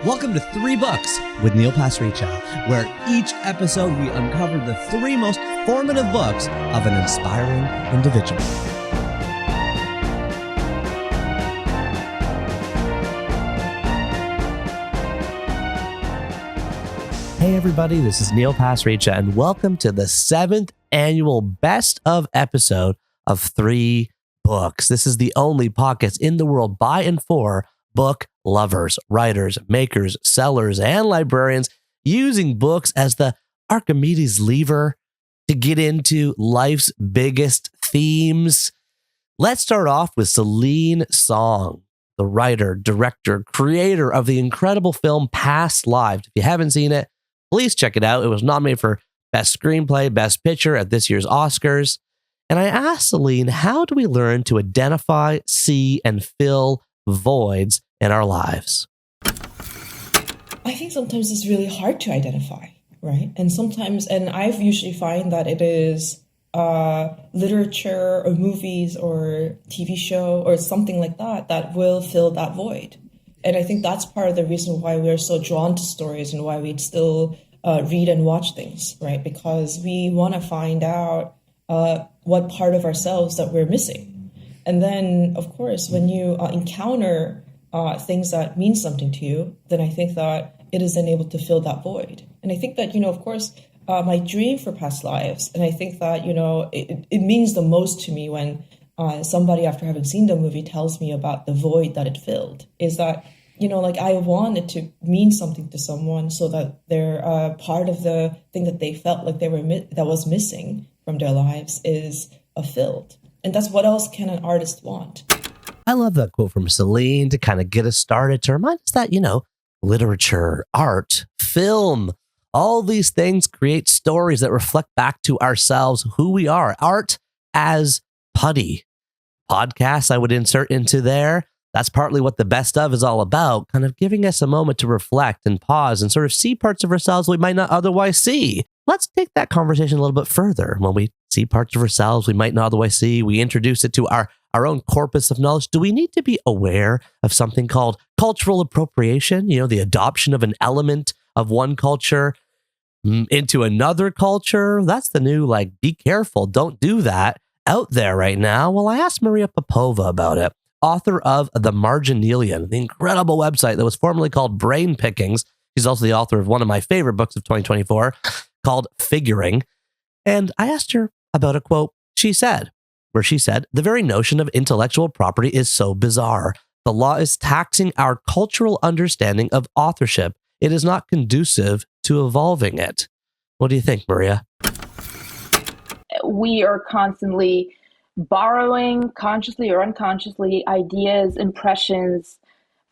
Welcome to 3 Books with Neil Pasricha, where each episode we uncover the 3 most formative books of an inspiring individual. Hey everybody, this is Neil Pasricha, and welcome to the 7th annual Best of episode of 3 Books. This is the only podcast in the world by and for book lovers, writers, makers, sellers, and librarians using books as the Archimedes lever to get into life's biggest themes. Let's start off with Celine Song, the writer, director, creator of the incredible film Past Lives. If you haven't seen it, please check it out. It was nominated for Best Screenplay, Best Picture at this year's Oscars. And I asked Celine, how do we learn to identify, see, and fill voids in our lives? I think sometimes it's really hard to identify, right? And I've usually find that it is literature or movies or TV show or something like that will fill that void. And I think that's part of the reason why we're so drawn to stories and why we still read and watch things, right? Because we want to find out what part of ourselves that we're missing. And then, of course, when you encounter things that mean something to you, then I think that it is then able to fill that void. And I think that, of course, my dream for Past Lives, and I think that, it means the most to me when somebody, after having seen the movie, tells me about the void that it filled, is that, I want it to mean something to someone so that they're part of the thing that they felt like they were that was missing from their lives is filled. And that's what else can an artist want? I love that quote from Celine to kind of get us started, to remind us that, literature, art, film, all these things create stories that reflect back to ourselves, who we are. Art as putty. Podcasts I would insert into there. That's partly what the best of is all about, kind of giving us a moment to reflect and pause and sort of see parts of ourselves we might not otherwise see. Let's take that conversation a little bit further. When we see parts of ourselves we might not otherwise see, we introduce it to our own corpus of knowledge. Do we need to be aware of something called cultural appropriation? The adoption of an element of one culture into another culture. That's the new, be careful, don't do that out there right now. Well, I asked Maria Popova about it, author of The Marginalian, the incredible website that was formerly called Brain Pickings. She's also the author of one of my favorite books of 2024 called Figuring. And I asked her about a quote she said, the very notion of intellectual property is so bizarre. The law is taxing our cultural understanding of authorship. It is not conducive to evolving it. What do you think, Maria? We are constantly borrowing, consciously or unconsciously, ideas, impressions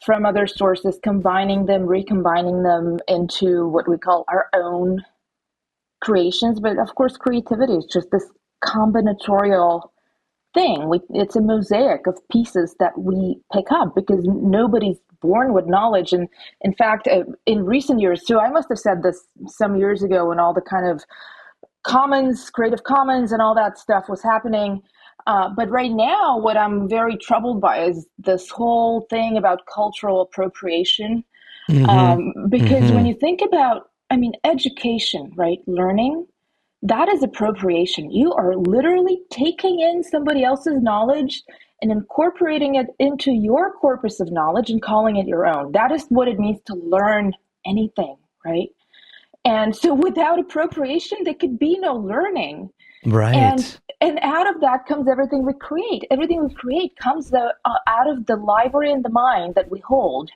from other sources, combining them, recombining them into what we call our own creations. But of course, creativity is just this combinatorial thing. It's a mosaic of pieces that we pick up because nobody's born with knowledge. And in fact, in recent years too, I must have said this some years ago when all the kind of commons, Creative Commons and all that stuff was happening. But right now, what I'm very troubled by is this whole thing about cultural appropriation. Because when you think about, education, right? Learning, that is appropriation. You are literally taking in somebody else's knowledge and incorporating it into your corpus of knowledge and calling it your own. That is what it means to learn anything, right? And so without appropriation, there could be no learning. Right. And out of that comes everything we create. Everything we create comes out of the library in the mind that we hold.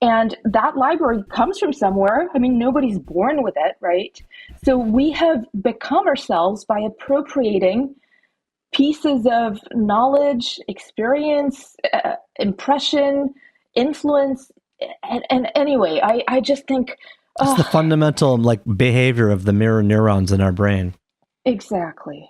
And that library comes from somewhere. Nobody's born with it, right? So we have become ourselves by appropriating pieces of knowledge, experience, impression, influence. And anyway, I just think... It's the fundamental behavior of the mirror neurons in our brain. Exactly.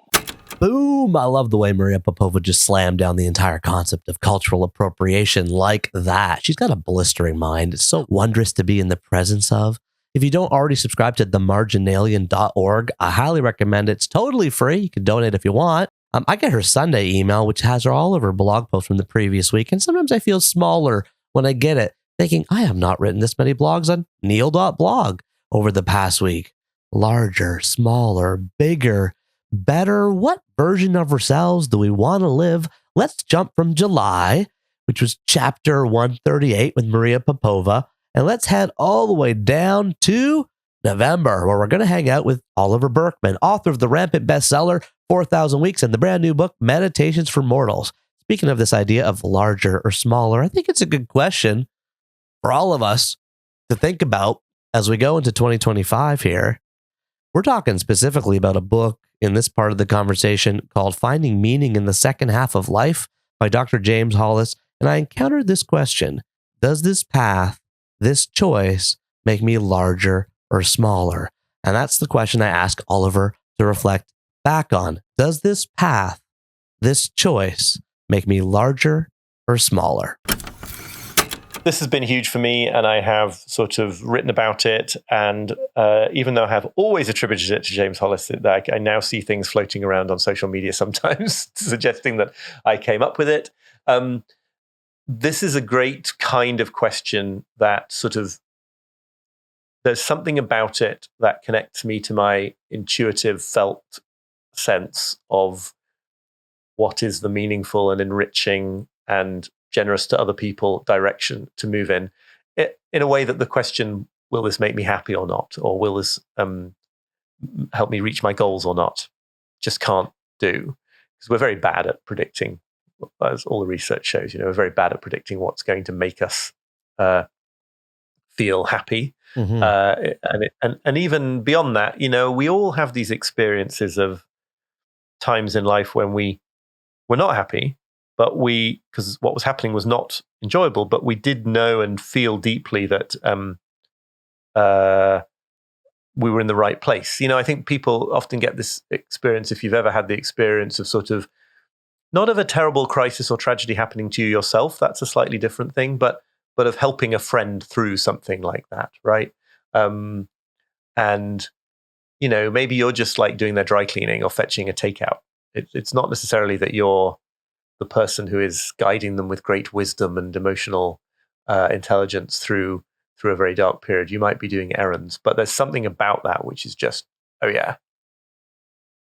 Boom! I love the way Maria Popova just slammed down the entire concept of cultural appropriation like that. She's got a blistering mind. It's so wondrous to be in the presence of. If you don't already subscribe to themarginalian.org, I highly recommend it. It's totally free. You can donate if you want. I get her Sunday email, which has all of her blog posts from the previous week. And sometimes I feel smaller when I get it thinking, I have not written this many blogs on Neil.blog over the past week. Larger, smaller, bigger, better. What version of ourselves do we want to live? Let's jump from July, which was chapter 138 with Maria Popova, and let's head all the way down to November, where we're going to hang out with Oliver Burkeman, author of the rampant bestseller 4,000 Weeks and the brand new book Meditations for Mortals. Speaking of this idea of larger or smaller, I think it's a good question for all of us to think about as we go into 2025 here. We're talking specifically about a book in this part of the conversation called Finding Meaning in the Second Half of Life by Dr. James Hollis. And I encountered this question: does this path, this choice, make me larger or smaller? And that's the question I ask Oliver to reflect back on. Does this path, this choice, make me larger or smaller? This has been huge for me, and I have sort of written about it. And even though I have always attributed it to James Hollis, I now see things floating around on social media sometimes suggesting that I came up with it. This is a great kind of question that sort of, there's something about it that connects me to my intuitive felt sense of what is the meaningful and enriching and generous to other people direction to move in a way that the question, will this make me happy or not? Or will this help me reach my goals or not? Just can't do. Because we're very bad at predicting, as all the research shows, we're very bad at predicting what's going to make us feel happy. Mm-hmm. And even beyond that, we all have these experiences of times in life when we were not happy, but because what was happening was not enjoyable, but we did know and feel deeply that we were in the right place. I think people often get this experience, if you've ever had the experience of sort of, not of a terrible crisis or tragedy happening to you yourself, that's a slightly different thing, but of helping a friend through something like that, right? And, maybe you're just like doing their dry cleaning or fetching a takeout. It's not necessarily that you're the person who is guiding them with great wisdom and emotional intelligence through a very dark period. You might be doing errands, but there's something about that which is just, oh yeah,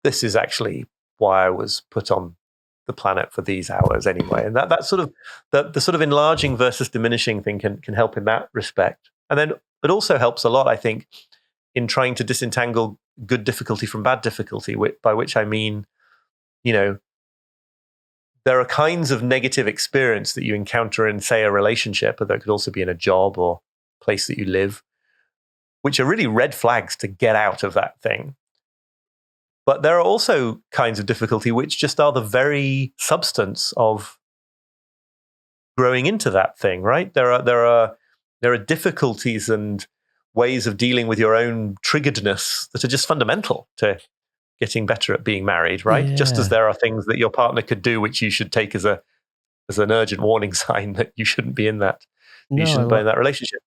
this is actually why I was put on the planet for these hours anyway. And that sort of the sort of enlarging versus diminishing thing can help in that respect. And then it also helps a lot, I think, in trying to disentangle good difficulty from bad difficulty, by which I mean, there are kinds of negative experience that you encounter in, say, a relationship, but that could also be in a job or place that you live, which are really red flags to get out of that thing. But there are also kinds of difficulty which just are the very substance of growing into that thing, right? There are difficulties and ways of dealing with your own triggeredness that are just fundamental to getting better at being married, right? Yeah. Just as there are things that your partner could do which you should take as an urgent warning sign that you shouldn't be in that. You shouldn't be in that relationship.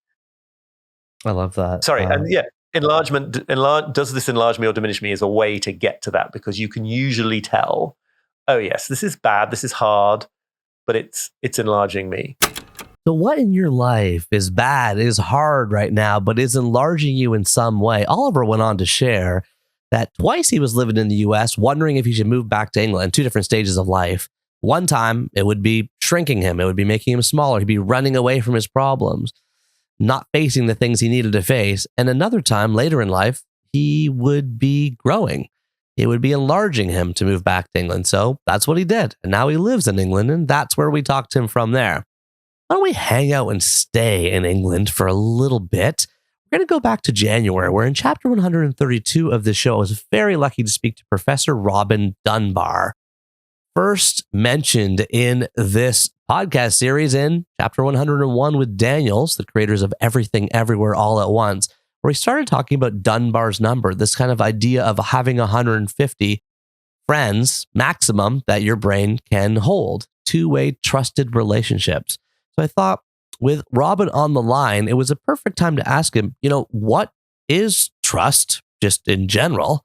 I love that. Sorry, and yeah, enlargement. Does this enlarge me or diminish me? Is a way to get to that, because you can usually tell, oh yes, this is bad, this is hard, but it's enlarging me. So what in your life is bad, is hard right now, but is enlarging you in some way? Oliver went on to share that twice he was living in the US, wondering if he should move back to England, 2 different stages of life. One time, it would be shrinking him. It would be making him smaller. He'd be running away from his problems, not facing the things he needed to face. And another time, later in life, he would be growing. It would be enlarging him to move back to England. So that's what he did. And now he lives in England, and that's where we talked to him from there. Why don't we hang out and stay in England for a little bit? We're going to go back to January, where in chapter 132 of the show, I was very lucky to speak to Professor Robin Dunbar. First mentioned in this podcast series in chapter 101 with Daniels, the creators of Everything Everywhere All at Once, where he started talking about Dunbar's number, this kind of idea of having 150 friends maximum that your brain can hold, 2-way trusted relationships. So I thought, with Robin on the line, it was a perfect time to ask him, what is trust just in general?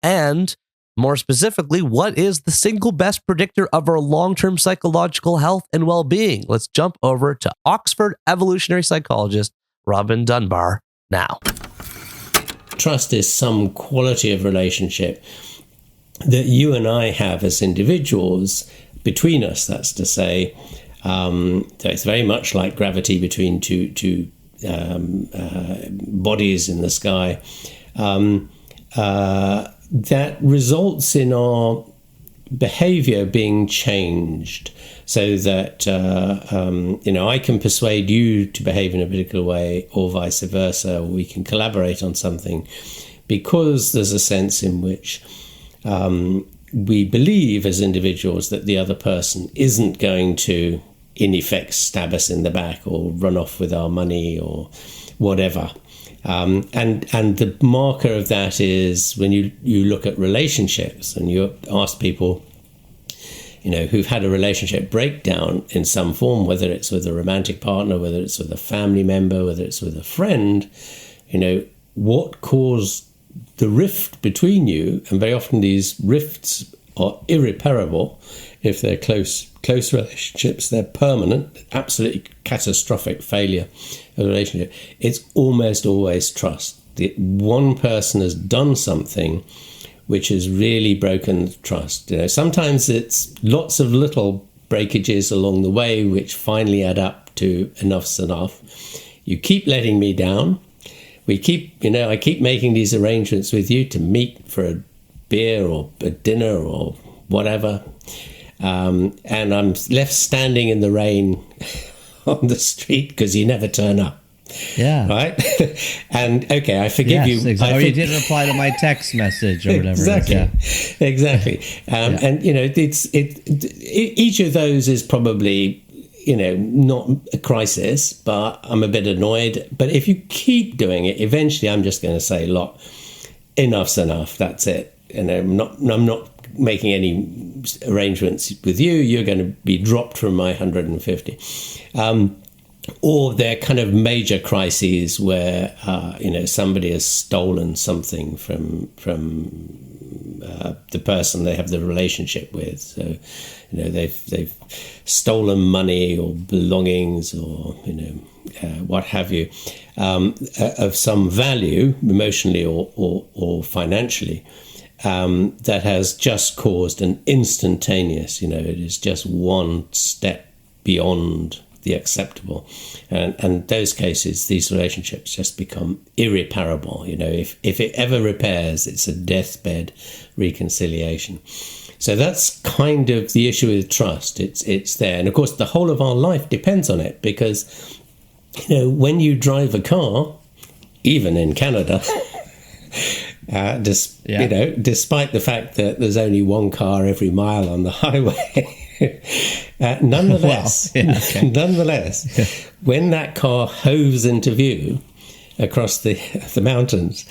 And More specifically, what is the single best predictor of our long-term psychological health and well-being? Let's jump over to Oxford evolutionary psychologist Robin Dunbar now. Trust is some quality of relationship that you and I have as individuals between us. That's to say, so it's very much like gravity between two bodies in the sky. That results in our behavior being changed so that, I can persuade you to behave in a particular way or vice versa, or we can collaborate on something because there's a sense in which we believe as individuals that the other person isn't going to, in effect, stab us in the back or run off with our money or whatever. And the marker of that is when you look at relationships and you ask people, who've had a relationship breakdown in some form, whether it's with a romantic partner, whether it's with a family member, whether it's with a friend, what caused the rift between you? And very often these rifts are irreparable. If they're close relationships, they're permanent, absolutely catastrophic failure of a relationship. It's almost always trust. The one person has done something which has really broken trust. Sometimes it's lots of little breakages along the way which finally add up to enough's enough. You keep letting me down. I keep making these arrangements with you to meet for a beer or a dinner or whatever. And I'm left standing in the rain on the street because you never turn up. Yeah. Right? And okay, I forgive you. Exactly. Or you didn't reply to my text message or whatever. Exactly. Exactly. And each of those is probably, not a crisis, but I'm a bit annoyed. But if you keep doing it, eventually I'm just going to say, look, enough's enough. That's it. And I'm not making any arrangements with you. You're going to be dropped from my 150. Or they're kind of major crises where somebody has stolen something from the person they have the relationship with. So they've stolen money or belongings or what have you of some value emotionally or financially. That has just caused an instantaneous, it is just one step beyond the acceptable. And those cases, these relationships just become irreparable. If it ever repairs, it's a deathbed reconciliation. So that's kind of the issue with trust. It's there. And of course, the whole of our life depends on it because, when you drive a car, even in Canada, despite the fact that there's only one car every mile on the highway, nonetheless, when that car hoves into view across the mountains,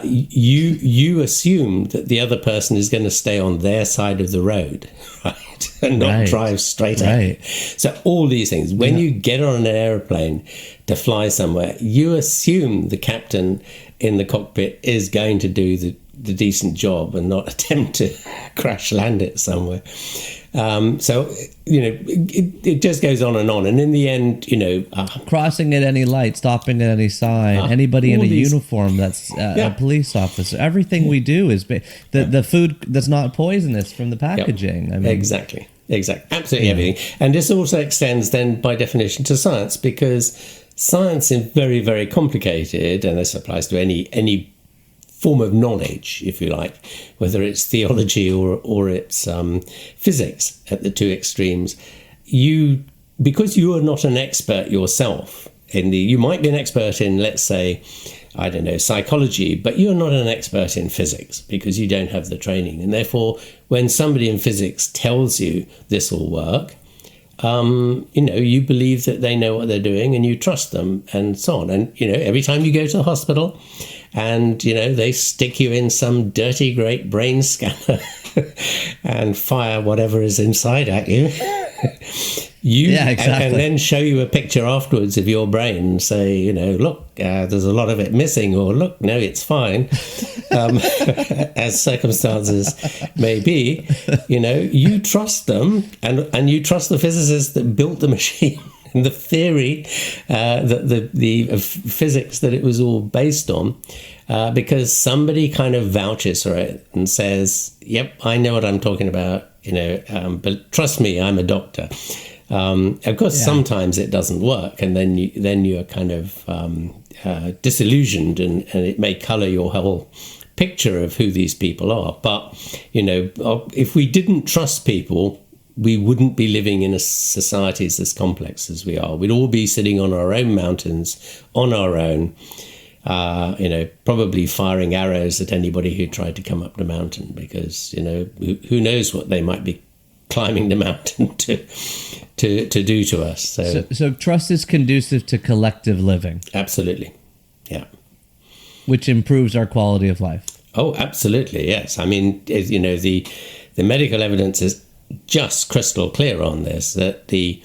you assume that the other person is going to stay on their side of the road, right, and not drive straight ahead. So all these things, when you get on an airplane to fly somewhere, you assume the captain in the cockpit is going to do the decent job and not attempt to crash land it somewhere. So it just goes on. And in the end, crossing at any light, stopping at any sign, anybody in a uniform that's a police officer, everything we do is the food that's not poisonous from the packaging. Yep. I mean, exactly, absolutely everything. And this also extends then by definition to science, because science is very, very complicated, and this applies to any form of knowledge, if you like, whether it's theology or it's physics at the two extremes. Because you are not an expert yourself, you might be an expert in, let's say, I don't know, psychology, but you're not an expert in physics because you don't have the training. And therefore, when somebody in physics tells you this will work, you believe that they know what they're doing and you trust them and so on. And, every time you go to the hospital and, they stick you in some dirty, great brain scanner and fire whatever is inside at you, And then show you a picture afterwards of your brain and say, you know, look, there's a lot of it missing, or look, no, it's fine, as circumstances may be. You know, you trust them, and you trust the physicists that built the machine and the theory, the physics that it was all based on, because somebody kind of vouches for it and says, yep, I know what I'm talking about, you know, but trust me, I'm a doctor. Of course, sometimes it doesn't work, and then you're kind of disillusioned, and it may color your whole picture of who these people are. But, you know, if we didn't trust people, we wouldn't be living in a society as complex as we are. We'd all be sitting on our own mountains, on our own, you know, probably firing arrows at anybody who tried to come up the mountain, because, you know, who knows what they might be climbing the mountain to do to us. So trust is conducive to collective living. Absolutely. Yeah. Which improves our quality of life. Oh, absolutely. Yes. I mean, you know, the medical evidence is just crystal clear on this, that the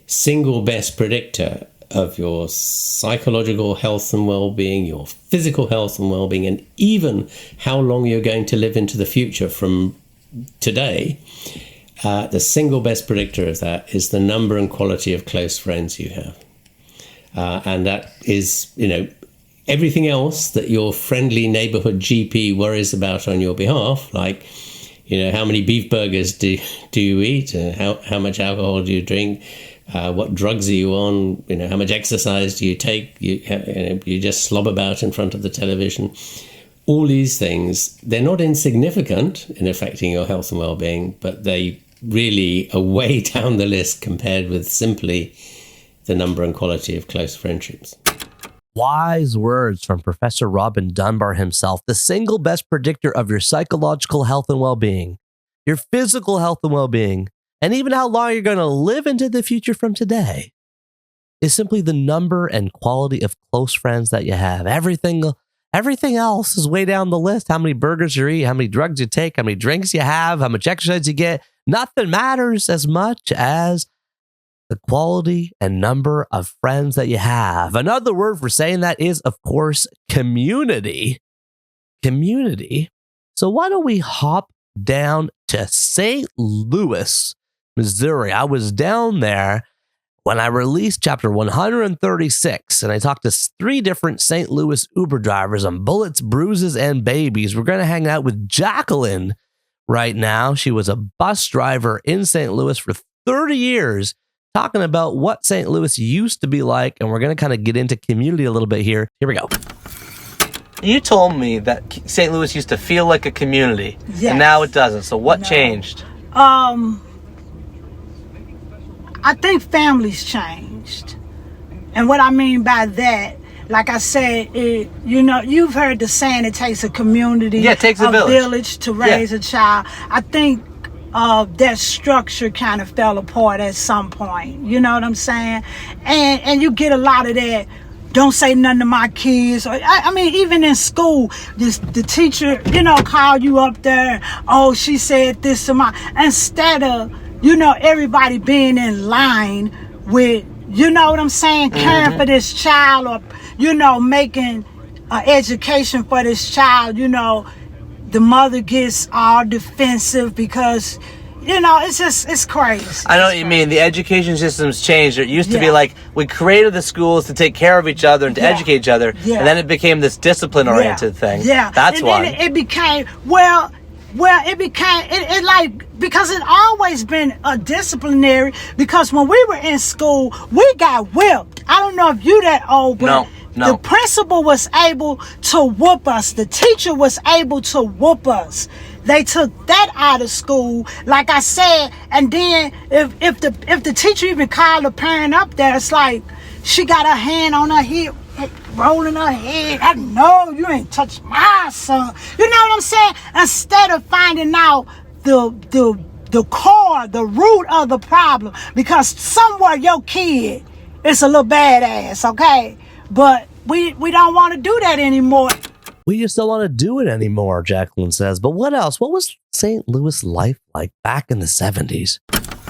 single best predictor of your psychological health and well-being, your physical health and well-being, and even how long you're going to live into the future from today, the single best predictor of that is the number and quality of close friends you have. And that is, you know, everything else that your friendly neighborhood GP worries about on your behalf, like, you know, how many beef burgers do you eat? How much alcohol do you drink? What drugs are you on? You know, how much exercise do you take? You just slob about in front of the television. All these things, they're not insignificant in affecting your health and well-being, but they really are way down the list compared with simply the number and quality of close friendships. Wise words from Professor Robin Dunbar himself, the single best predictor of your psychological health and well-being, your physical health and well-being, and even how long you're going to live into the future from today, is simply the number and quality of close friends that you have. Everything else is way down the list. How many burgers you eat, how many drugs you take, how many drinks you have, how much exercise you get. Nothing matters as much as the quality and number of friends that you have. Another word for saying that is, of course, community. Community. So why don't we hop down to St. Louis, Missouri? I was down there when I released chapter 136, and I talked to 3 different St. Louis Uber drivers on bullets, bruises, and babies. We're going to hang out with Jacqueline right now. She was a bus driver in St. St. for 30 years, talking about what St. Louis used to be like, and we're going to kind of get into community a little bit here. Here we go. You told me that St. Louis used to feel like a community, and now it doesn't. So what changed? I think families changed. And what I mean by that, like I said, you know, you've heard the saying, it takes a community, it takes a village to raise a child. I think that structure kind of fell apart at some point. You know what I'm saying? And you get a lot of that. Don't say nothing to my kids. I mean, even in school, the teacher, you know, call you up there. Oh, she said this to my. Instead of, you know, everybody being in line with, you know what I'm saying, caring for this child, or, you know, making education for this child, you know. The mother gets all defensive because, you know, it's crazy. I know what you mean. The education system's changed. It used to be like, we created the schools to take care of each other and to educate each other. And then it became this discipline-oriented thing. That's why. Then it became, it like, because it always been a disciplinary, because when we were in school, we got whipped. I don't know if you that old, but No. The principal was able to whoop us. The teacher was able to whoop us. They took that out of school, like I said. And then if the teacher even called a parent up there, it's like she got her hand on her hip, rolling her head. I know you ain't touched my son. You know what I'm saying? Instead of finding out the core, the root of the problem, because somewhere your kid is a little badass, okay? But we don't want to do that anymore. We just don't want to do it anymore, Jacqueline says. But what else? What was St. Louis life like back in the 70s?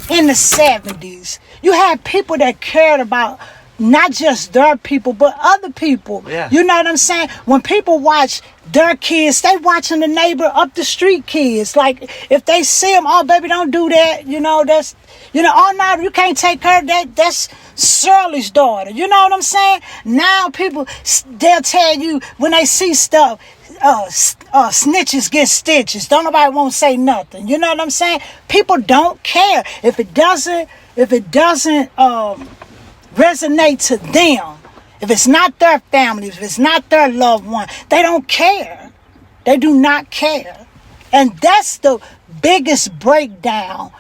in the 70s. You had people that cared about not just their people, but other people. Yeah. You know what I'm saying? When people watch their kids, they watching the neighbor up the street kids. Like, if they see them, oh, baby, don't do that. You know, that's, you know, oh, no, you can't take her. That's Shirley's daughter. You know what I'm saying? Now people, they'll tell you when they see stuff, snitches get stitches. Don't nobody won't say nothing. You know what I'm saying? People don't care. If it doesn't resonate to them, if it's not their family, if it's not their loved one, they don't care. They do not care. And that's the biggest breakdown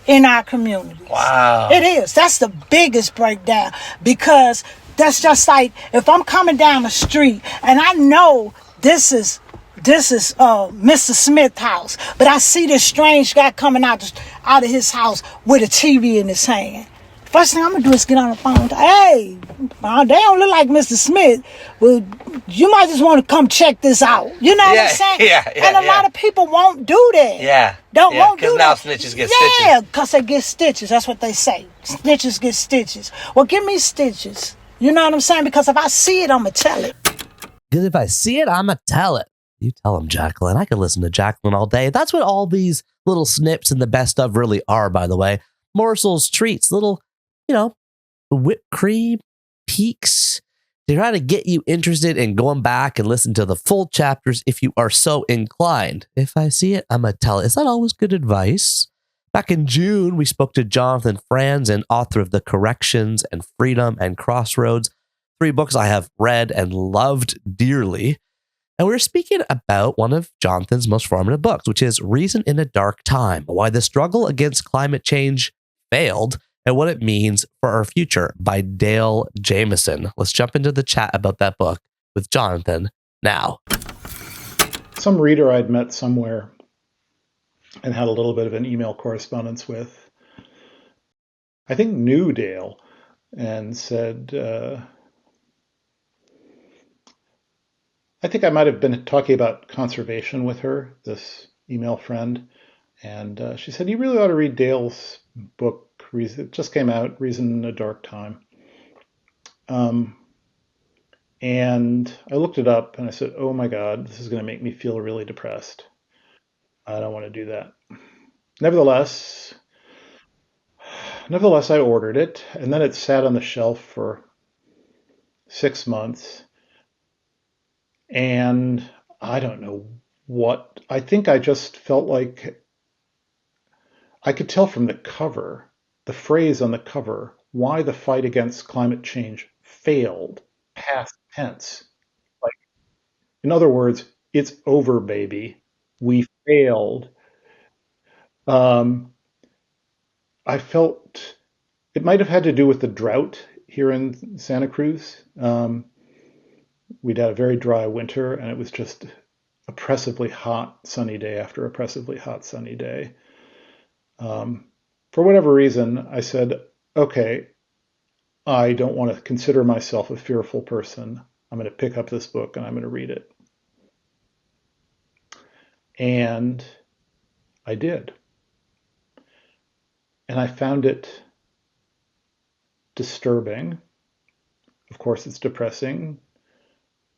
in our community. Wow. It is. That's the biggest breakdown, because that's just like if I'm coming down the street and I know this is Mr. Smith's house, but I see this strange guy coming out of his house with a TV in his hand. First thing I'm gonna do is get on the phone. Hey, they don't look like Mr. Smith. Well, you might just want to come check this out. You know what I'm saying? Yeah, and a lot of people won't do that. Yeah. Won't do now that. snitches get stitches. Yeah, because they get stitches. That's what they say. Snitches get stitches. Well, give me stitches. You know what I'm saying? Because if I see it, I'm going to tell it. Because if I see it, I'm going to tell it. You tell them, Jacqueline. I could listen to Jacqueline all day. That's what all these little snips and the best of really are, by the way. Morsels, treats, little, whipped cream, peaks. They try to get you interested in going back and listen to the full chapters if you are so inclined. If I see it, I'm going to tell it. Is that always good advice? Back in June, we spoke to Jonathan Franzen, author of The Corrections and Freedom and Crossroads, 3 books I have read and loved dearly. And we're speaking about one of Jonathan's most formative books, which is Reason in a Dark Time, Why the Struggle Against Climate Change Failed and What It Means for Our Future by Dale Jameson. Let's jump into the chat about that book with Jonathan now. Some reader I'd met somewhere and had a little bit of an email correspondence with, I think knew Dale and said, I think I might have been talking about conservation with her, this email friend, and she said, you really ought to read Dale's book. It just came out, Reason in a Dark Time. And I looked it up and I said, oh my God, this is going to make me feel really depressed. I don't want to do that. Nevertheless, I ordered it, and then it sat on the shelf for 6 months. And I don't know what, I think I just felt like I could tell from the cover, the phrase on the cover, why the fight against climate change failed, past tense. Like, in other words, it's over, baby. We failed. I felt it might have had to do with the drought here in Santa Cruz. We'd had a very dry winter, and it was just oppressively hot, sunny day after oppressively hot, sunny day. For whatever reason, I said, okay, I don't want to consider myself a fearful person. I'm going to pick up this book and I'm going to read it. And I did. And I found it disturbing. Of course, it's depressing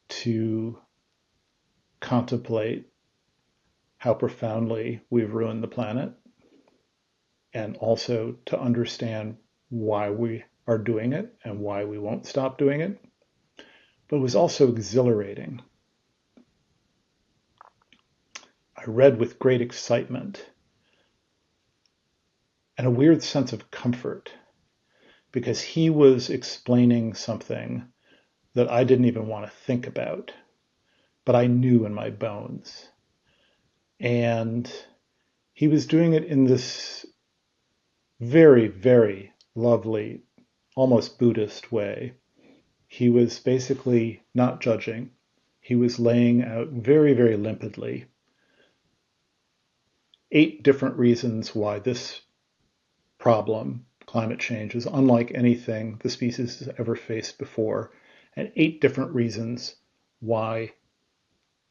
to contemplate how profoundly we've ruined the planet, and also to understand why we are doing it and why we won't stop doing it. But it was also exhilarating. I read with great excitement and a weird sense of comfort, because he was explaining something that I didn't even want to think about, but I knew in my bones. And he was doing it in this very, very lovely, almost Buddhist way. He was basically not judging. He was laying out very, very limpidly 8 different reasons why this problem, climate change, is unlike anything the species has ever faced before, and 8 different reasons why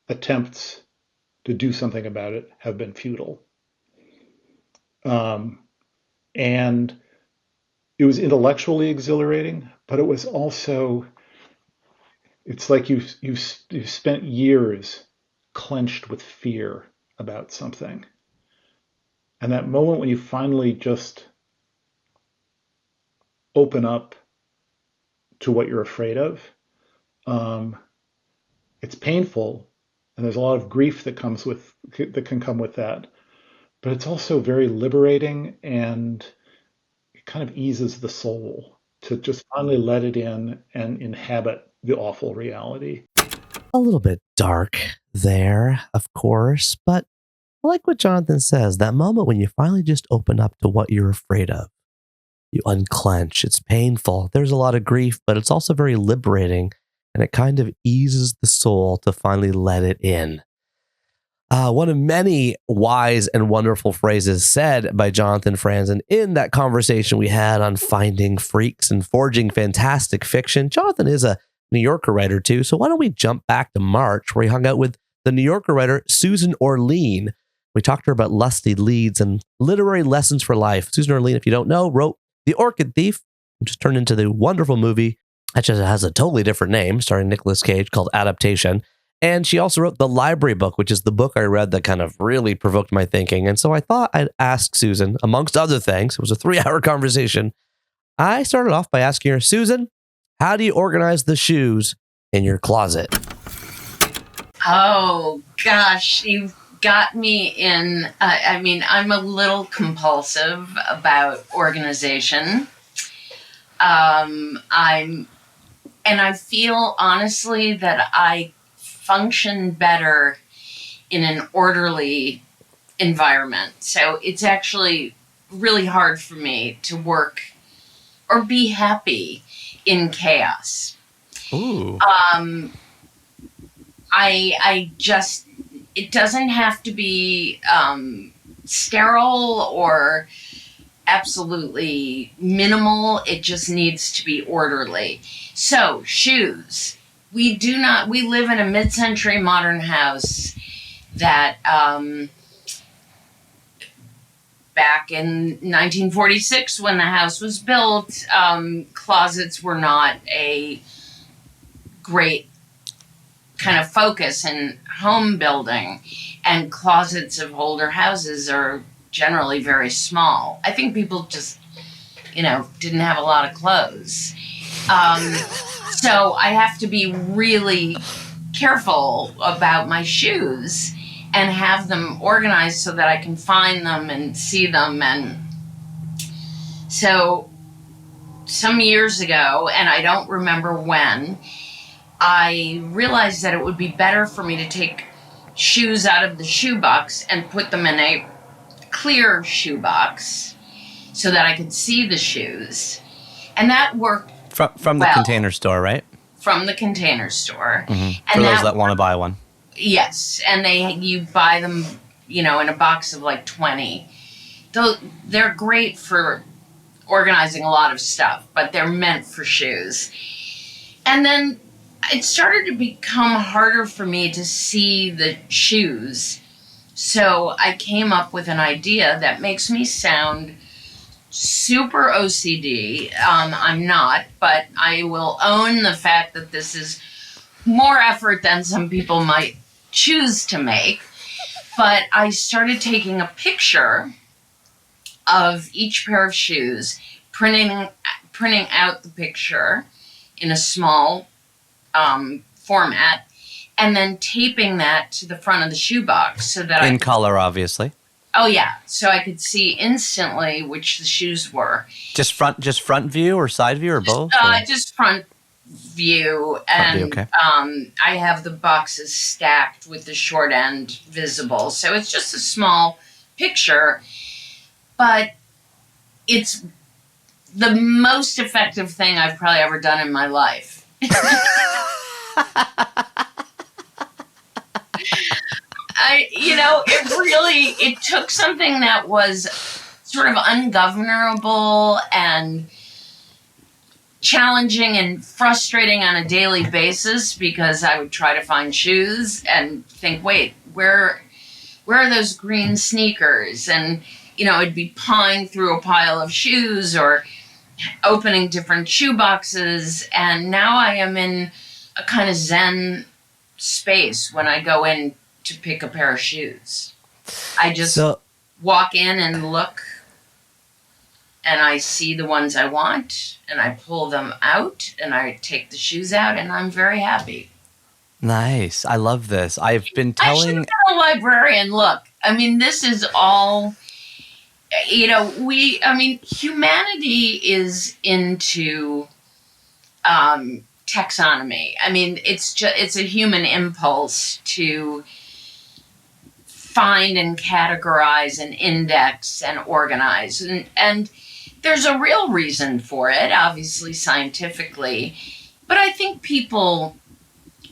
attempts to do something about it have been futile. And it was intellectually exhilarating, but it was also, it's like you've spent years clenched with fear about something. And that moment when you finally just open up to what you're afraid of, it's painful, and there's a lot of grief that can come with that. But it's also very liberating, and it kind of eases the soul to just finally let it in and inhabit the awful reality. A little bit dark there, of course, but I like what Jonathan says, that moment when you finally just open up to what you're afraid of. You unclench. It's painful. There's a lot of grief, but it's also very liberating, and it kind of eases the soul to finally let it in. One of many wise and wonderful phrases said by Jonathan Franzen in that conversation we had on finding freaks and forging fantastic fiction. Jonathan is a New Yorker writer too, so why don't we jump back to March, where he hung out with the New Yorker writer Susan Orlean. We talked to her about lusty leads and literary lessons for life. Susan Orlean, if you don't know, wrote The Orchid Thief, which just turned into the wonderful movie that just has a totally different name, starring Nicolas Cage, called Adaptation. And she also wrote The Library Book, which is the book I read that kind of really provoked my thinking. And so I thought I'd ask Susan, amongst other things, it was a 3-hour conversation. I started off by asking her, Susan, how do you organize the shoes in your closet? Oh, gosh, you've got me in. I'm a little compulsive about organization. I feel honestly that I function better in an orderly environment. So it's actually really hard for me to work or be happy in chaos. Ooh. It doesn't have to be sterile or absolutely minimal. It just needs to be orderly. So, shoes. We live in a mid-century modern house that back in 1946, when the house was built, closets were not a great kind of focus in home building, and closets of older houses are generally very small. I think people just, didn't have a lot of clothes. So I have to be really careful about my shoes and have them organized so that I can find them and see them. And so some years ago, and I don't remember when, I realized that it would be better for me to take shoes out of the shoebox and put them in a clear shoebox so that I could see the shoes. And that worked from the Container Store, right? From the Container Store. Mm-hmm. And for those that want to buy one. Yes, and you buy them, in a box of like 20. They're great for organizing a lot of stuff, but they're meant for shoes. And then it started to become harder for me to see the shoes. So I came up with an idea that makes me sound super OCD. I'm not, but I will own the fact that this is more effort than some people might choose to make. But I started taking a picture of each pair of shoes, printing out the picture in a small format, and then taping that to the front of the shoebox so that in color, obviously. Oh yeah, so I could see instantly which the shoes were. Just front view or side view or both? Just front view, and okay. I have the boxes stacked with the short end visible, so it's just a small picture, but it's the most effective thing I've probably ever done in my life. It took something that was sort of ungovernable and challenging and frustrating on a daily basis, because I would try to find shoes and think, wait, where are those green sneakers? And, I'd be pawing through a pile of shoes or opening different shoe boxes. And now I am in a kind of Zen space when I go in to pick a pair of shoes. I just walk in and look, and I see the ones I want, and I pull them out, and I take the shoes out, and I'm very happy. Nice. I love this. I've been I should telling... have been a librarian. Look, I mean, this is all, humanity is into taxonomy. I mean, it's a human impulse to find and categorize and index and organize. And there's a real reason for it, obviously scientifically, but I think people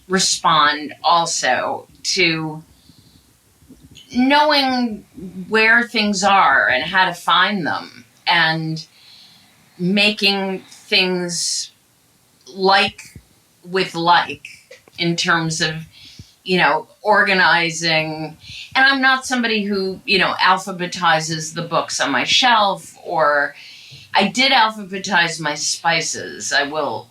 respond also to knowing where things are and how to find them and making things like with like in terms of, organizing. And I'm not somebody who, alphabetizes the books on my shelf, or I did alphabetize my spices, I will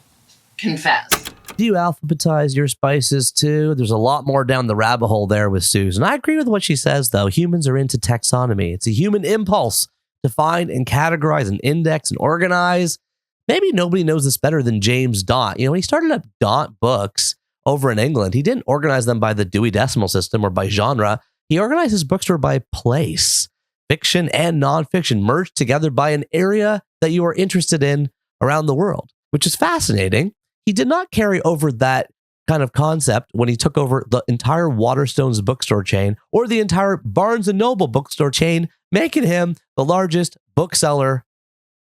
confess. Do you alphabetize your spices too? There's a lot more down the rabbit hole there with Susan. I agree with what she says, though. Humans are into taxonomy. It's a human impulse to find and categorize and index and organize. Maybe nobody knows this better than James Daunt. When he started up Daunt Books over in England, he didn't organize them by the Dewey Decimal System or by genre. He organized his bookstore by place. Fiction and nonfiction merged together by an area that you are interested in around the world, which is fascinating. He did not carry over that kind of concept when he took over the entire Waterstones bookstore chain or the entire Barnes & Noble bookstore chain, making him the largest bookseller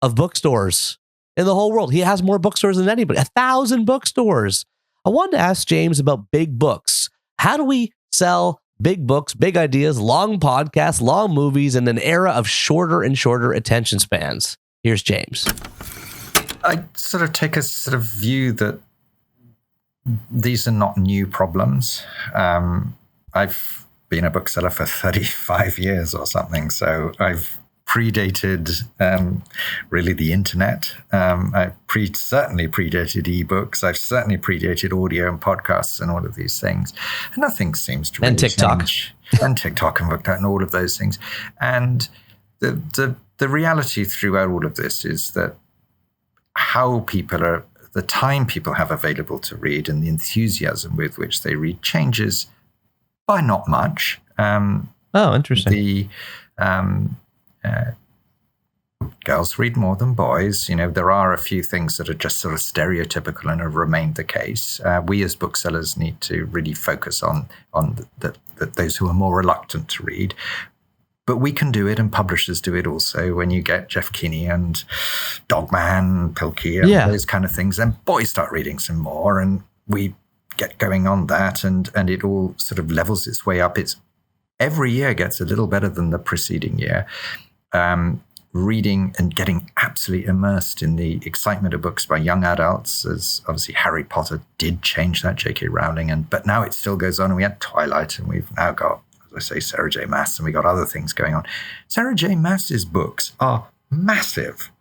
of bookstores in the whole world. He has more bookstores than anybody, 1,000 bookstores. I wanted to ask James about big books. How do we sell big books, big ideas, long podcasts, long movies in an era of shorter and shorter attention spans? Here's James. I sort of take a sort of view that these are not new problems. I've been a bookseller for 35 years or something, so I've predated really the internet. I certainly predated ebooks. I've certainly predated audio and podcasts and all of these things. And nothing seems to really change. And TikTok and BookTok and all of those things. And the reality throughout all of this is that the time people have available to read and the enthusiasm with which they read changes by not much. Interesting. Girls read more than boys. There are a few things that are just sort of stereotypical and have remained the case. We as booksellers need to really focus on those who are more reluctant to read. But we can do it, and publishers do it also. When you get Jeff Kinney and Dogman, Pilkey, and those kind of things, then boys start reading some more, and we get going on that, and it all sort of levels its way up. It's every year gets a little better than the preceding year. Reading and getting absolutely immersed in the excitement of books by young adults, as obviously Harry Potter did change that, J.K. Rowling, but now it still goes on, and we had Twilight, and we've now got, as I say, Sarah J. Maas, and we got other things going on. Sarah J. Maas's books are massive,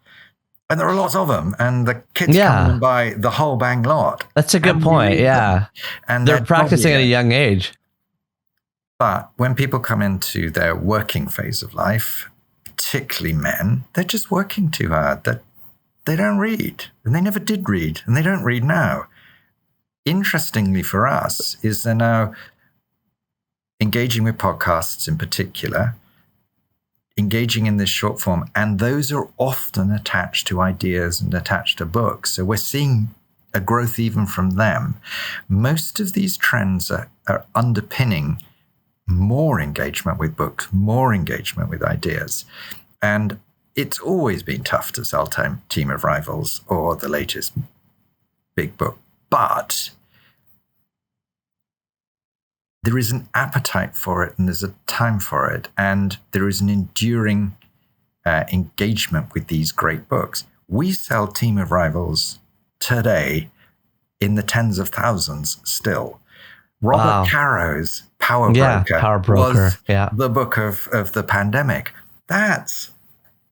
and there are lots of them, and the kids come and buy the whole bang lot. That's a good point, And they're practicing at a young age. But when people come into their working phase of life, particularly men, they're just working too hard. That they don't read, and they never did read, and they don't read now. Interestingly for us is they're now engaging with podcasts in particular, engaging in this short form, and those are often attached to ideas and attached to books. So we're seeing a growth even from them. Most of these trends are underpinning more engagement with books, more engagement with ideas. And it's always been tough to sell Team of Rivals or the latest big book. But there is an appetite for it, and there's a time for it, and there is an enduring engagement with these great books. We sell Team of Rivals today in the tens of thousands still. Robert Caro's Power Broker was the book of the pandemic. That's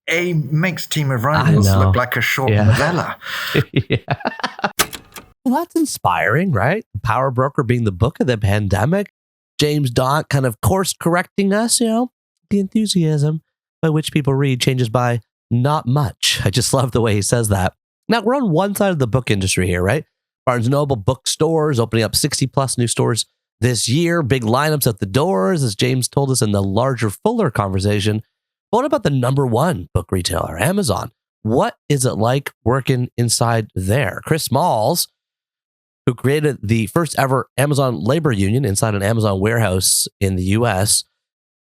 makes Team of Rivals look like a short novella. Well, that's inspiring, right? Power Broker being the book of the pandemic. James Daunt kind of course correcting us, the enthusiasm by which people read changes by not much. I just love the way he says that. Now, we're on one side of the book industry here, right? Barnes & Noble bookstores opening up 60 plus new stores this year, big lineups at the doors, as James told us in the larger, fuller conversation. But what about the number one book retailer, Amazon? What is it like working inside there? Chris Smalls, who created the first ever Amazon labor union inside an Amazon warehouse in the US,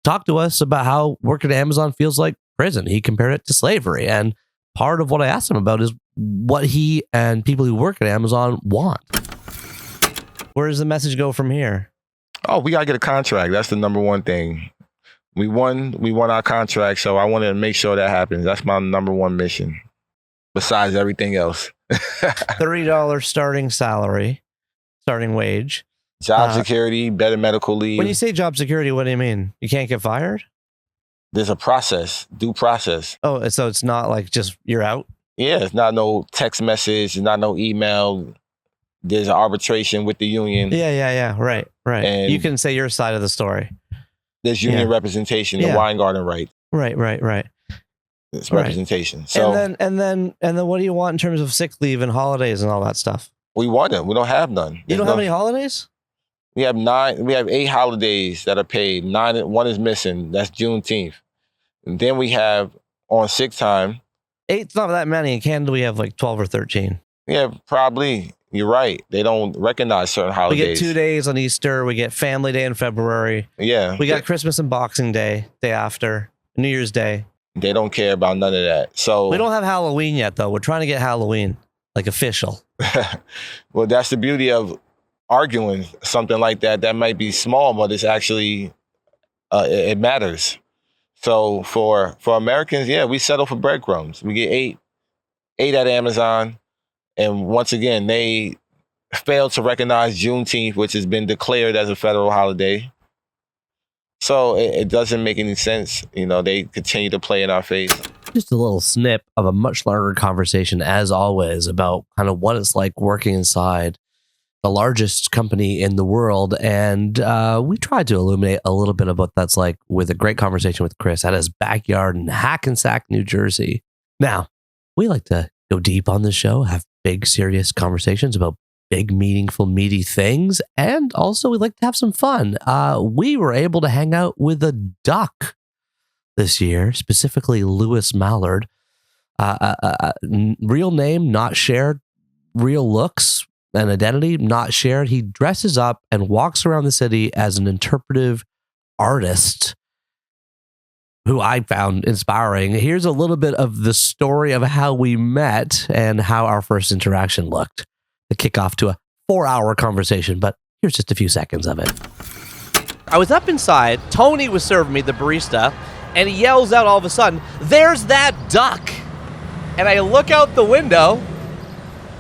talked to us about how working at Amazon feels like prison. He compared it to slavery. And part of what I asked him about is what he and people who work at Amazon want. Where does the message go from here? Oh, we got to get a contract. That's the number one thing. We won our contract, so I wanted to make sure that happens. That's my number one mission, besides everything else. $30 starting wage. Job security, better medical leave. When you say job security, what do you mean? You can't get fired? There's a process, due process. Oh, so it's not like just you're out? Yeah, it's not no text message, it's not no email. There's an arbitration with the union. Yeah. Right. And you can say your side of the story. There's union representation, the Weingarten right. Right. It's representation. So and then what do you want in terms of sick leave and holidays and all that stuff? We want them. We don't have none. You don't have any holidays? We have 8 holidays that are paid. 1 is missing. That's Juneteenth. And then we have on sick time. 8's not that many. In Canada, we have like 12 or 13. Yeah, probably. You're right. They don't recognize certain holidays. We get 2 days on Easter. We get Family Day in February. Yeah. We got Christmas and Boxing Day after, New Year's Day. They don't care about none of that. So we don't have Halloween yet, though. We're trying to get Halloween, like official. Well, that's the beauty of arguing something like that. That might be small, but it's actually, it matters. So for Americans, we settle for breadcrumbs. We get 8 at Amazon. And once again, they failed to recognize Juneteenth, which has been declared as a federal holiday. So it doesn't make any sense. They continue to play in our face. Just a little snip of a much larger conversation, as always, about kind of what it's like working inside the largest company in the world. And we tried to illuminate a little bit of what that's like with a great conversation with Chris at his backyard in Hackensack, New Jersey. Now, we like to go deep on the show, have big, serious conversations about big, meaningful, meaty things. And also, we like to have some fun. We were able to hang out with a duck this year, specifically Lewis Mallard. Real name not shared, real looks and identity not shared. He dresses up and walks around the city as an interpretive artist who I found inspiring. Here's a little bit of the story of how we met and how our first interaction looked. The kickoff to a 4-hour conversation, but here's just a few seconds of it. I was up inside. Tony was serving me, the barista, and he yells out all of a sudden, "There's that duck!" And I look out the window,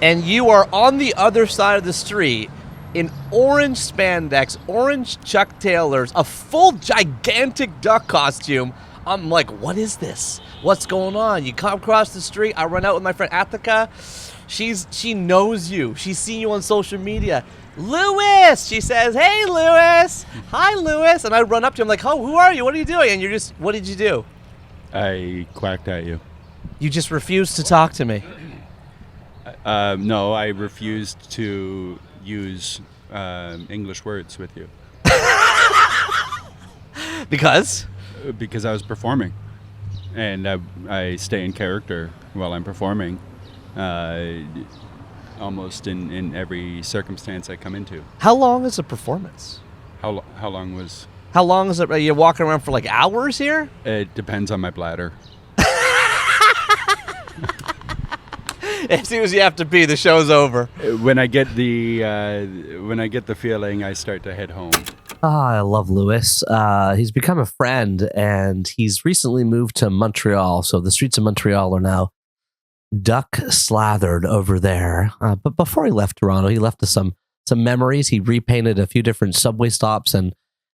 and you are on the other side of the street in orange spandex, orange Chuck Taylors, a full gigantic duck costume. I'm like, what is this? What's going on? You come across the street. I run out with my friend Attica. She knows you. She's seen you on social media. Lewis, she says, "Hey, Lewis." "Hi, Lewis." And I run up to him like, "Oh, who are you? What are you doing?" And you're just, what did you do? I quacked at you. You just refused to talk to me. No, I refused to use English words with you. Because? Because I was performing. And I stay in character while I'm performing. Almost in every circumstance I come into. How long is a performance? How long was... How long is it? Are you walking around for like hours here? It depends on my bladder. As soon as you have to pee, the show's over. When I get the feeling, I start to head home. I love Lewis. He's become a friend, and he's recently moved to Montreal. So the streets of Montreal are now duck slathered over there. But before he left Toronto, he left us some memories. He repainted a few different subway stops and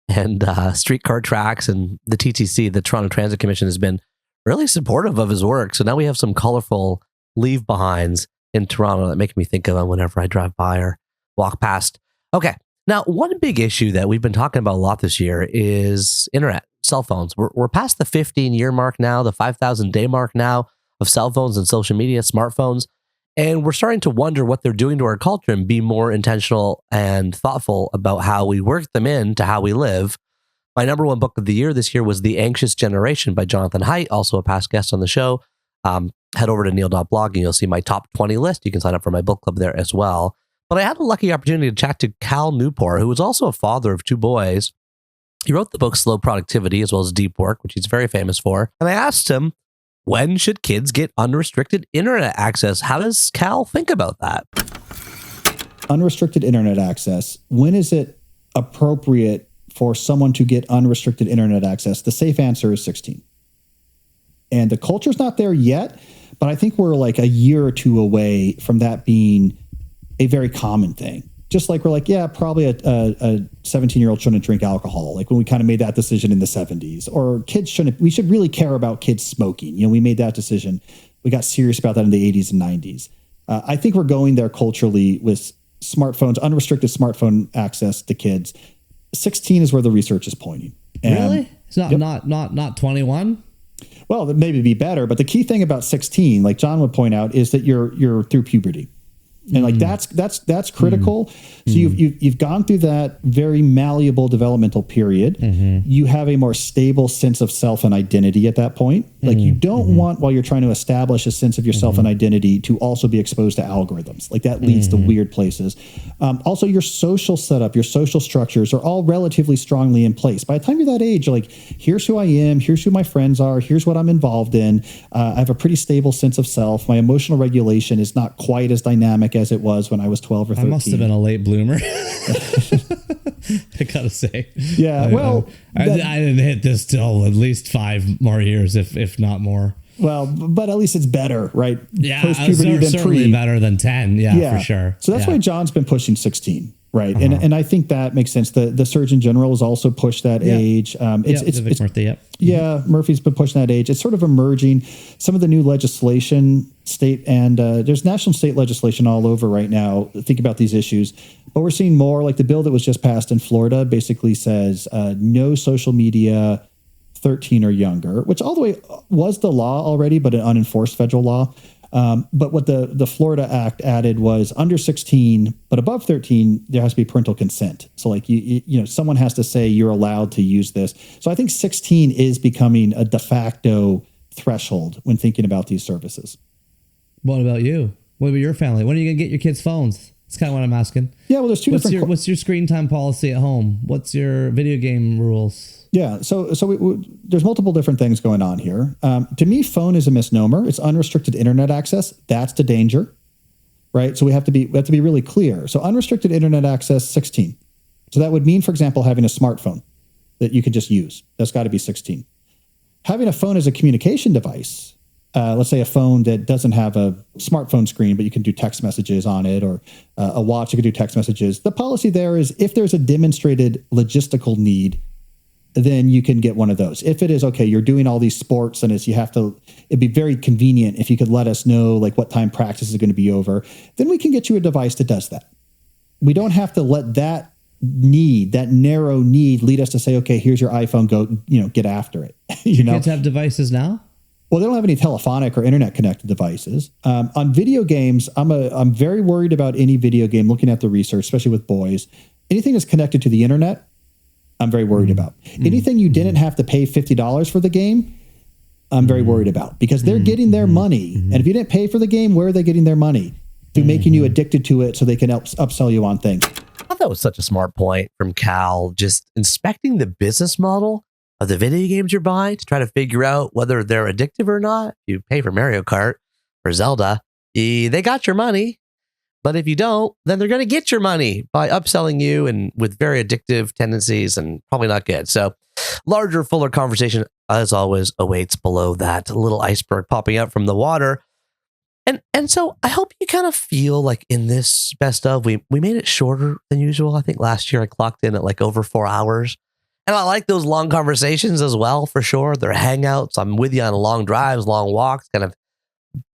and streetcar tracks, and the TTC, the Toronto Transit Commission, has been really supportive of his work. So now we have some colorful leave behinds in Toronto that make me think of him whenever I drive by or walk past. Okay. Now, one big issue that we've been talking about a lot this year is internet, cell phones. We're past the 15-year mark now, the 5,000-day mark now of cell phones and social media, smartphones. And we're starting to wonder what they're doing to our culture and be more intentional and thoughtful about how we work them into how we live. My number one book of the year this year was The Anxious Generation by Jonathan Haidt, also a past guest on the show. Head over to neil.blog and you'll see my top 20 list. You can sign up for my book club there as well. But I had a lucky opportunity to chat to Cal Newport, who was also a father of 2 boys. He wrote the book Slow Productivity as well as Deep Work, which he's very famous for. And I asked him, when should kids get unrestricted internet access? How does Cal think about that? Unrestricted internet access. When is it appropriate for someone to get unrestricted internet access? The safe answer is 16. And the culture's not there yet, but I think we're like a year or 2 away from that being a very common thing. Just like we're like, yeah, probably a 17-year-old shouldn't drink alcohol. Like when we kind of made that decision in the 70s, or kids shouldn't, we should really care about kids smoking. We made that decision. We got serious about that in the 80s and 90s. I think we're going there culturally with smartphones, unrestricted smartphone access to kids. 16 is where the research is pointing. Really? It's not 21? Well, that maybe be better, but the key thing about 16, like John would point out, is that you're through puberty. And like that's critical. So you've gone through that very malleable developmental period. You have a more stable sense of self and identity at that point. Like you don't want, while you're trying to establish a sense of yourself and identity, to also be exposed to algorithms. Like that leads to weird places. Also, your social setup, your social structures are all relatively strongly in place. By the time you're that age, you're like, here's who I am, here's who my friends are, here's what I'm involved in. I have a pretty stable sense of self. My emotional regulation is not quite as dynamic as it was when I was 12 or 13. I must have been a late bloomer. I gotta say. Yeah, well, I didn't hit this till at least 5 more years, if not more. Well, but at least it's better, right? Yeah, certainly better than 10. Yeah, for sure. So that's why John's been pushing 16. Right. And I think that makes sense. The Surgeon General has also pushed that age. Murphy's been pushing that age. It's sort of emerging. Some of the new legislation, state and there's national state legislation all over right now. Think about these issues. But we're seeing more, like the bill that was just passed in Florida basically says no social media 13 or younger, which all the way was the law already, but an unenforced federal law. But what the Florida Act added was under 16, but above 13, there has to be parental consent. So like, someone has to say you're allowed to use this. So I think 16 is becoming a de facto threshold when thinking about these services. What about you? What about your family? When are you going to get your kids' phones? That's kind of what I'm asking. Yeah, well, there's what's your screen time policy at home? What's your video game rules? Yeah, so there's multiple different things going on here. To me, phone is a misnomer. It's unrestricted internet access. That's the danger, right? So we have to be really clear. So unrestricted internet access, 16. So that would mean, for example, having a smartphone that you could just use. That's got to be 16. Having a phone as a communication device, let's say a phone that doesn't have a smartphone screen, but you can do text messages on it, or a watch you can do text messages. The policy there is if there's a demonstrated logistical need, then you can get one of those. If it is, okay, you're doing all these sports and it'd be very convenient if you could let us know like what time practice is going to be over, then we can get you a device that does that. We don't have to let that narrow need lead us to say, okay, here's your iPhone, go, get after it. Kids have devices now? Well, they don't have any telephonic or internet connected devices. On video games, I'm very worried about any video game, looking at the research, especially with boys. Anything that's connected to the internet, I'm very worried about. Anything you didn't have to pay $50 for the game, I'm very worried about, because they're getting their money. And if you didn't pay for the game, where are they getting their money? Through making you addicted to it so they can upsell you on things. I thought that was such a smart point from Cal, just inspecting the business model of the video games you're buying to try to figure out whether they're addictive or not. You pay for Mario Kart or Zelda, they got your money. But if you don't, then they're going to get your money by upselling you and with very addictive tendencies, and probably not good. So larger, fuller conversation, as always, awaits below that little iceberg popping up from the water. And so I hope you kind of feel like in this best of, we made it shorter than usual. I think last year I clocked in at like over 4 hours. And I like those long conversations as well, for sure. They're hangouts. I'm with you on long drives, long walks, kind of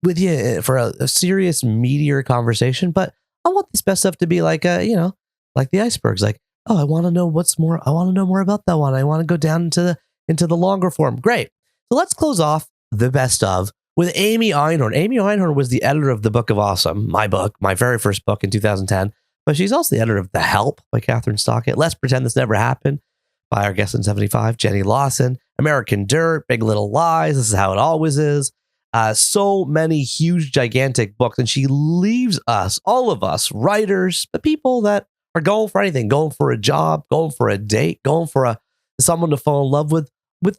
with you for a serious, meatier conversation. But I want this best stuff to be like, like the icebergs. Like, oh, I want to know what's more. I want to know more about that one. I want to go down into the longer form. Great. So let's close off the best of with Amy Einhorn. Amy Einhorn was the editor of The Book of Awesome, my book, my very first book in 2010. But she's also the editor of The Help by Catherine Stockett. Let's Pretend This Never Happened by our guest in 75, Jenny Lawson. American Dirt, Big Little Lies, This Is How It Always Is. So many huge, gigantic books. And she leaves us, all of us, writers, the people that are going for anything, going for a job, going for a date, going for someone to fall in love with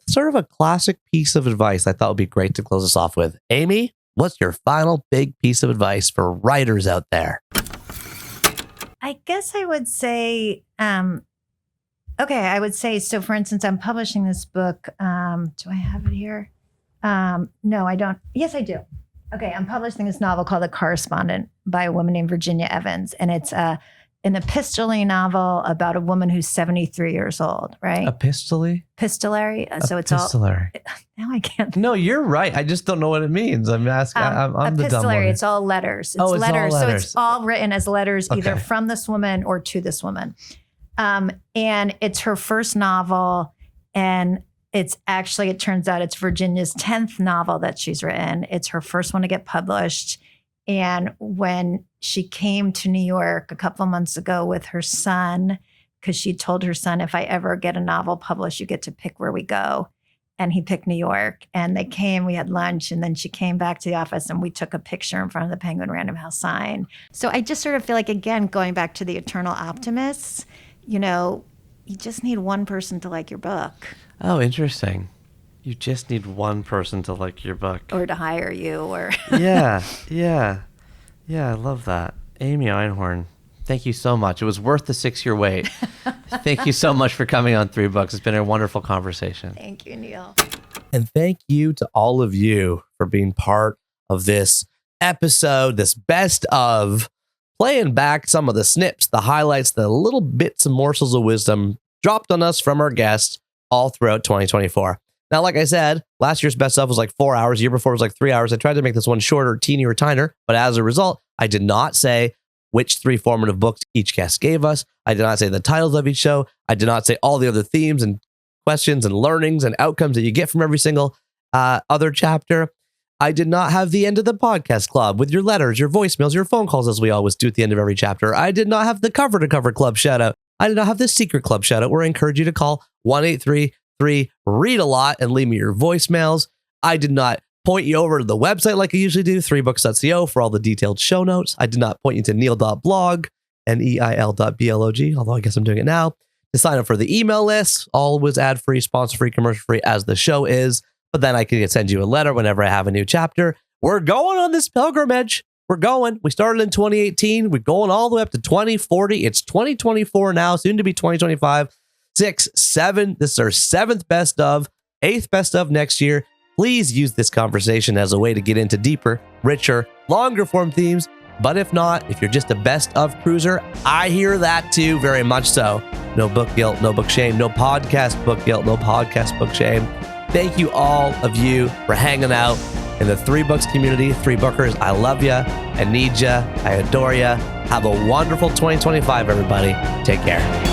sort of a classic piece of advice I thought would be great to close us off with. Amy, what's your final big piece of advice for writers out there? I guess I would say, I would say, so for instance, I'm publishing this book. Do I have it here? No, I don't. Yes, I do. Okay, I'm publishing this novel called The Correspondent by a woman named Virginia Evans. And it's an epistolary novel about a woman who's 73 years old, right? Epistolary? Epistolary. So it's epistolary. Now I can't. No, you're right. I just don't know what it means. I'm asking. I'm the dumb one. It's all letters. It's letters. all letters. So it's all written as letters, either Okay. from this woman or to this woman. And it's her first novel. And it's actually, it turns out it's Virginia's 10th novel that she's written. It's her first one to get published. And when she came to New York a couple of months ago with her son, because she told her son, if I ever get a novel published, you get to pick where we go. And he picked New York. And they came, we had lunch, and then she came back to the office and we took a picture in front of the Penguin Random House sign. So I just sort of feel like, again, going back to the eternal optimists, you just need one person to like your book. Oh, interesting. You just need one person to like your book. Or to hire you, or... Yeah, I love that. Amy Einhorn, thank you so much. It was worth the 6-year wait. Thank you so much for coming on 3 Books. It's been a wonderful conversation. Thank you, Neil. And thank you to all of you for being part of this episode, this best of, playing back some of the snips, the highlights, the little bits and morsels of wisdom dropped on us from our guests all throughout 2024. Now, like I said, last year's best of was like 4 hours. The year before was like 3 hours. I tried to make this one shorter, teenier, tinier, but as a result, I did not say which 3 formative books each guest gave us. I did not say the titles of each show. I did not say all the other themes and questions and learnings and outcomes that you get from every single other chapter. I did not have the end of the podcast club with your letters, your voicemails, your phone calls, as we always do at the end of every chapter. I did not have the cover to cover club shout out. I did not have the secret club shout out where I encourage you to call 1-833-READ-A-LOT and leave me your voicemails. I did not point you over to the website like I usually do, 3books.co, for all the detailed show notes. I did not point you to neil.blog and neil.blog, although I guess I'm doing it now, to sign up for the email list. Always ad-free, sponsor-free, commercial-free as the show is. But then I can send you a letter whenever I have a new chapter. We're going on this pilgrimage. We're going. We started in 2018. We're going all the way up to 2040. It's 2024 now, soon to be 2025. 6, 7. This is our 7th best of, 8th best of next year. Please use this conversation as a way to get into deeper, richer, longer form themes. But if not, if you're just a best of cruiser, I hear that too, very much so. No book guilt, no book shame, no podcast book guilt, no podcast book shame. Thank you all of you for hanging out in the 3 Books community. 3 Bookers, I love you. I need you. I adore you. Have a wonderful 2025, everybody. Take care.